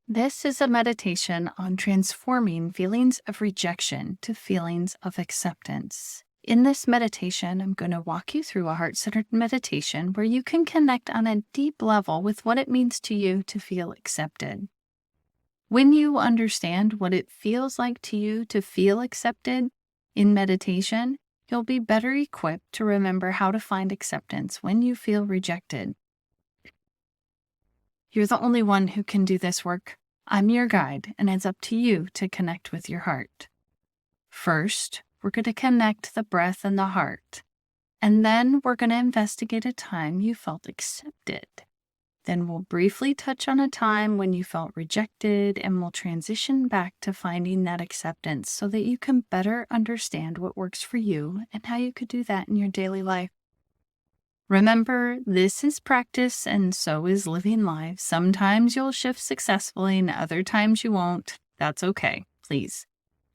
This is a meditation on transforming feelings of rejection to feelings of acceptance. In this meditation, I'm going to walk you through a heart centered meditation where you can connect on a deep level with what it means to you to feel accepted. When you understand what it feels like to you to feel accepted in meditation, you'll be better equipped to remember how to find acceptance when you feel rejected. You're the only one who can do this work. I'm your guide, and it's up to you to connect with your heart. First, we're going to connect the breath and the heart, and then we're going to investigate a time you felt accepted. Then we'll briefly touch on a time when you felt rejected, and we'll transition back to finding that acceptance so that you can better understand what works for you and how you could do that in your daily life. Remember, this is practice and so is living life. Sometimes you'll shift successfully and other times you won't. That's okay. Please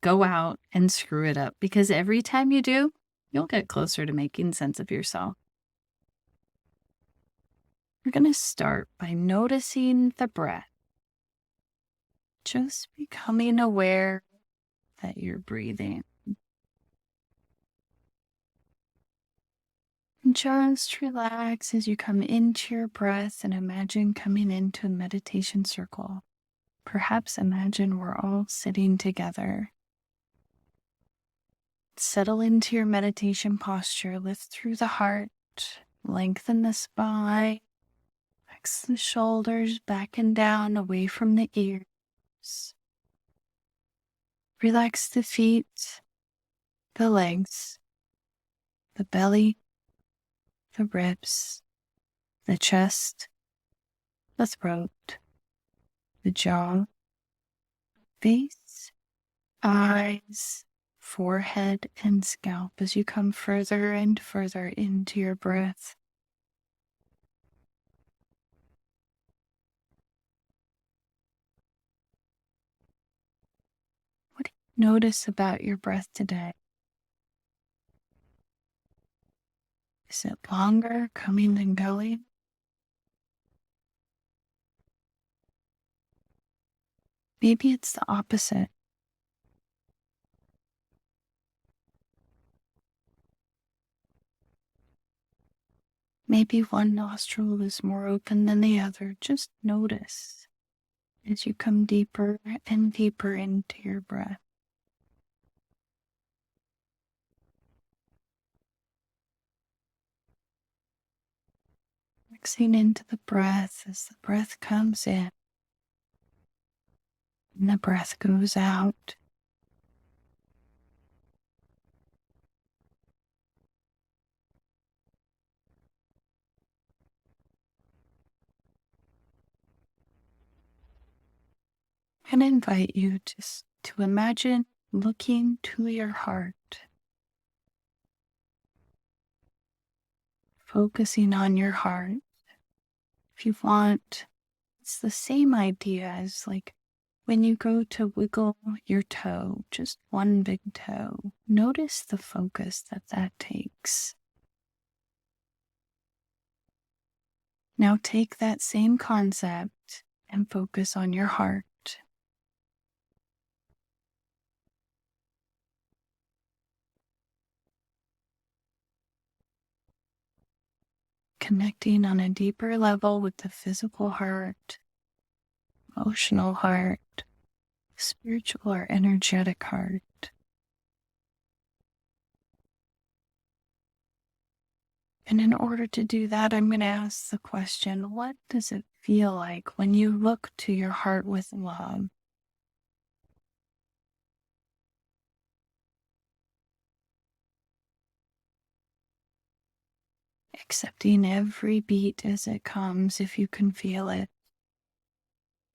go out and screw it up because every time you do, you'll get closer to making sense of yourself. We're going to start by noticing the breath. Just becoming aware that you're breathing. And just relax as you come into your breath and imagine coming into a meditation circle. Perhaps imagine we're all sitting together. Settle into your meditation posture. Lift through the heart. Lengthen the spine. Flex the shoulders back and down away from the ears. Relax the feet, the legs, the belly, the ribs, the chest, the throat, the jaw, face, eyes, forehead, and scalp as you come further and further into your breath. What do you notice about your breath today? Is it longer coming and going? Maybe it's the opposite. Maybe one nostril is more open than the other. Just notice as you come deeper and deeper into your breath. Mixing into the breath as the breath comes in and the breath goes out. And invite you just to imagine looking to your heart, focusing on your heart. If you want, it's the same idea as like when you go to wiggle your toe, just one big toe. Notice the focus that takes. Now take that same concept and focus on your heart. Connecting on a deeper level with the physical heart, emotional heart, spiritual or energetic heart. And in order to do that, I'm going to ask the question, what does it feel like when you look to your heart with love? Accepting every beat as it comes if you can feel it.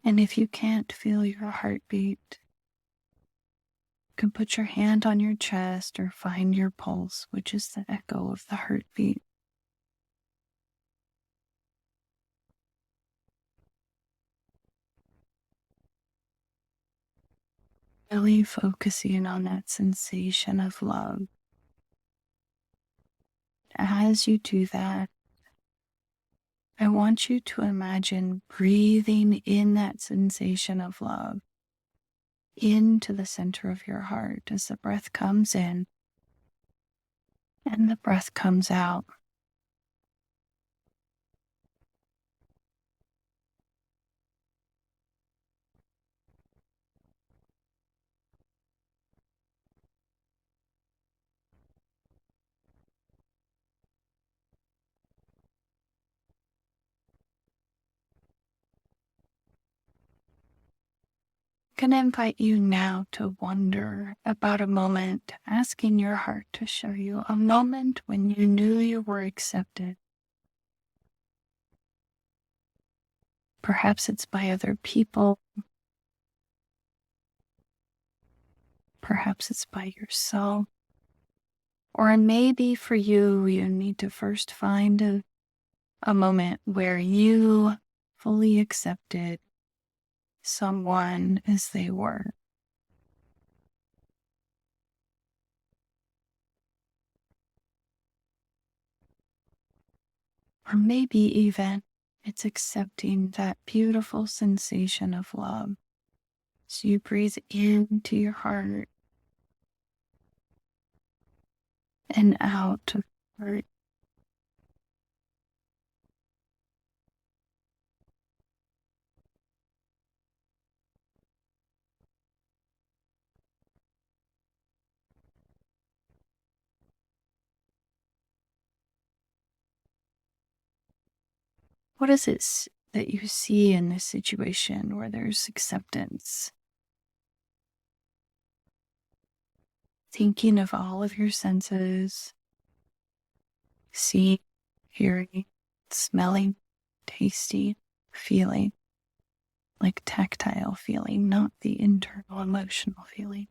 And if you can't feel your heartbeat, you can put your hand on your chest or find your pulse, which is the echo of the heartbeat. Really focusing on that sensation of love. As you do that, I want you to imagine breathing in that sensation of love into the center of your heart as the breath comes in and the breath comes out. I'm going to invite you now to wonder about a moment, asking your heart to show you a moment when you knew you were accepted. Perhaps it's by other people, perhaps it's by yourself, or maybe for you, you need to first find a moment where you fully accepted someone as they were. Or maybe even it's accepting that beautiful sensation of love. So you breathe into your heart and out of your heart. What is it that you see in this situation where there's acceptance? Thinking of all of your senses, seeing, hearing, smelling, tasting, feeling, like tactile feeling, not the internal emotional feeling.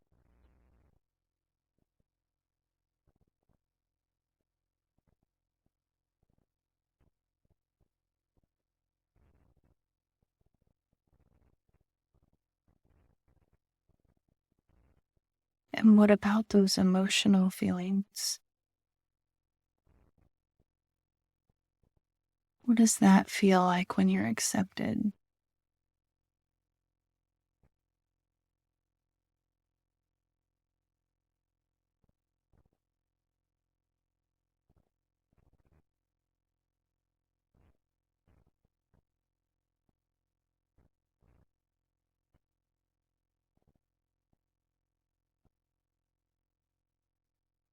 And what about those emotional feelings? What does that feel like when you're accepted?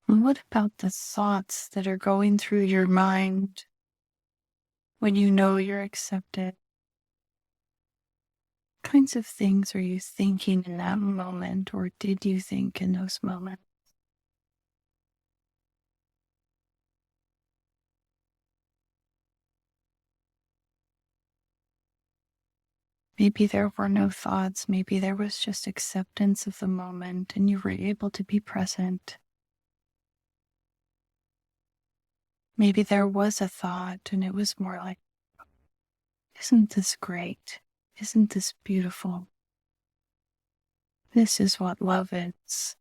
And what about the thoughts that are going through your mind when you know you're accepted? What kinds of things are you thinking in that moment, or did you think in those moments? Maybe there were no thoughts. Maybe there was just acceptance of the moment and you were able to be present. Maybe there was a thought and it was more like, isn't this great? Isn't this beautiful? This is what love is.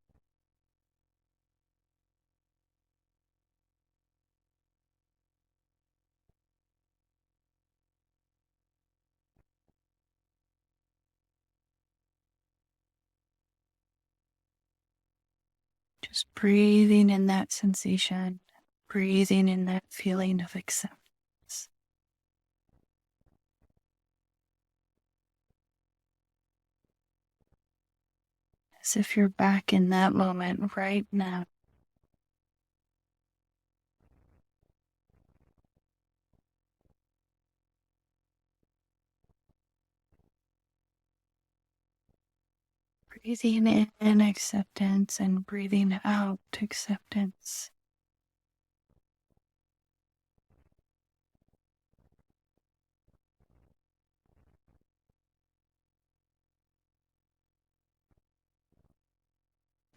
Just breathing in that sensation, breathing in that feeling of acceptance. As if you're back in that moment right now. Breathing in acceptance and breathing out acceptance.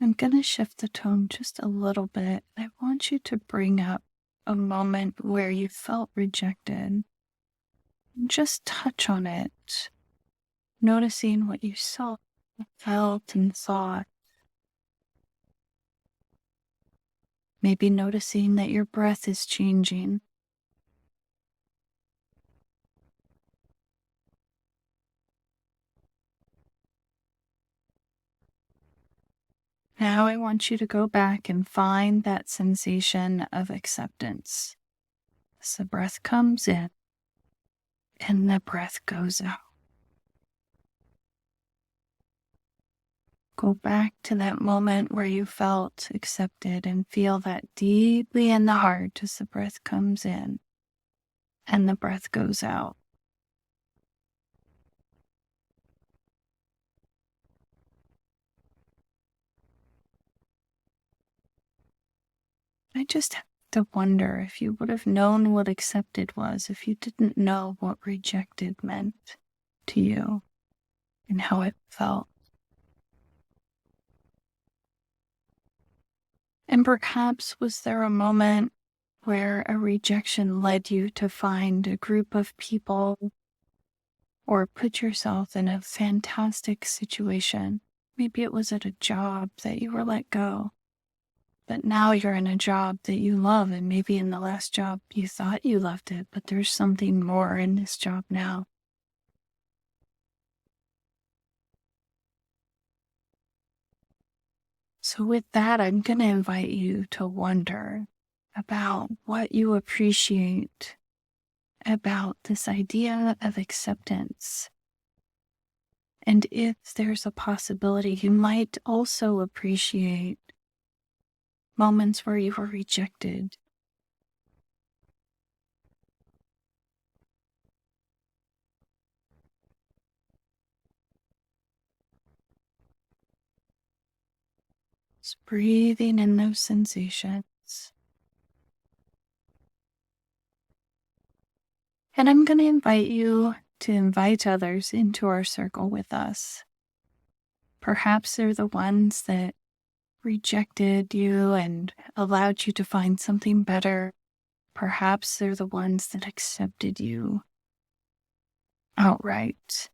I'm going to shift the tone just a little bit. I want you to bring up a moment where you felt rejected. Just touch on it, noticing what you saw, felt, and thought. Maybe noticing that your breath is changing. Now I want you to go back and find that sensation of acceptance. As the breath comes in and the breath goes out. Go back to that moment where you felt accepted and feel that deeply in the heart as the breath comes in and the breath goes out. I just have to wonder if you would have known what accepted was if you didn't know what rejected meant to you and how it felt. And perhaps was there a moment where a rejection led you to find a group of people or put yourself in a fantastic situation? Maybe it was at a job that you were let go, but now you're in a job that you love, and maybe in the last job you thought you loved it, but there's something more in this job now. So, with that, I'm going to invite you to wonder about what you appreciate about this idea of acceptance. And if there's a possibility, you might also appreciate moments where you were rejected. Just breathing in those sensations. And I'm going to invite you to invite others into our circle with us. Perhaps they're the ones that rejected you and allowed you to find something better. Perhaps they're the ones that accepted you outright,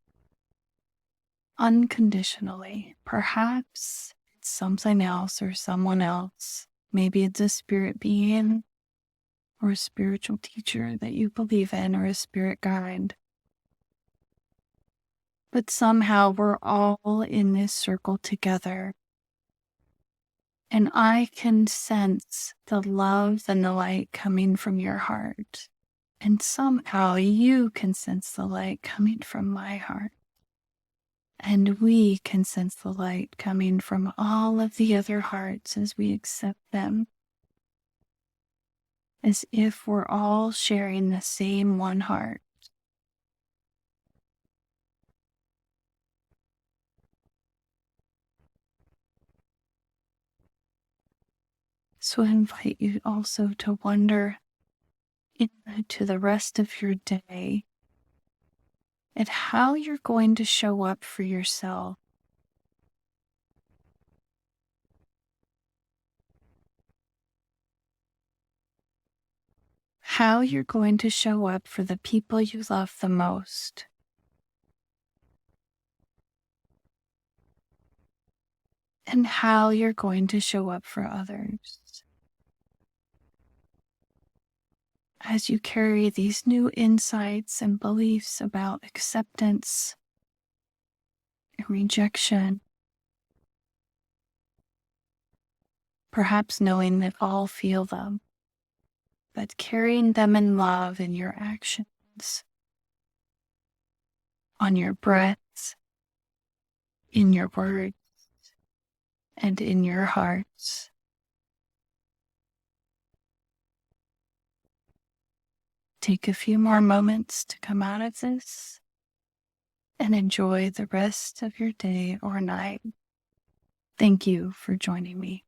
unconditionally. Perhaps it's something else or someone else. Maybe it's a spirit being or a spiritual teacher that you believe in or a spirit guide. But somehow we're all in this circle together. And I can sense the love and the light coming from your heart. And somehow you can sense the light coming from my heart. And we can sense the light coming from all of the other hearts as we accept them. As if we're all sharing the same one heart. So I invite you also to wonder into the rest of your day at how you're going to show up for yourself. How you're going to show up for the people you love the most. And how you're going to show up for others. As you carry these new insights and beliefs about acceptance and rejection, perhaps knowing that all feel them, but carrying them in love in your actions, on your breaths, in your words, and in your hearts. Take a few more moments to come out of this and enjoy the rest of your day or night. Thank you for joining me.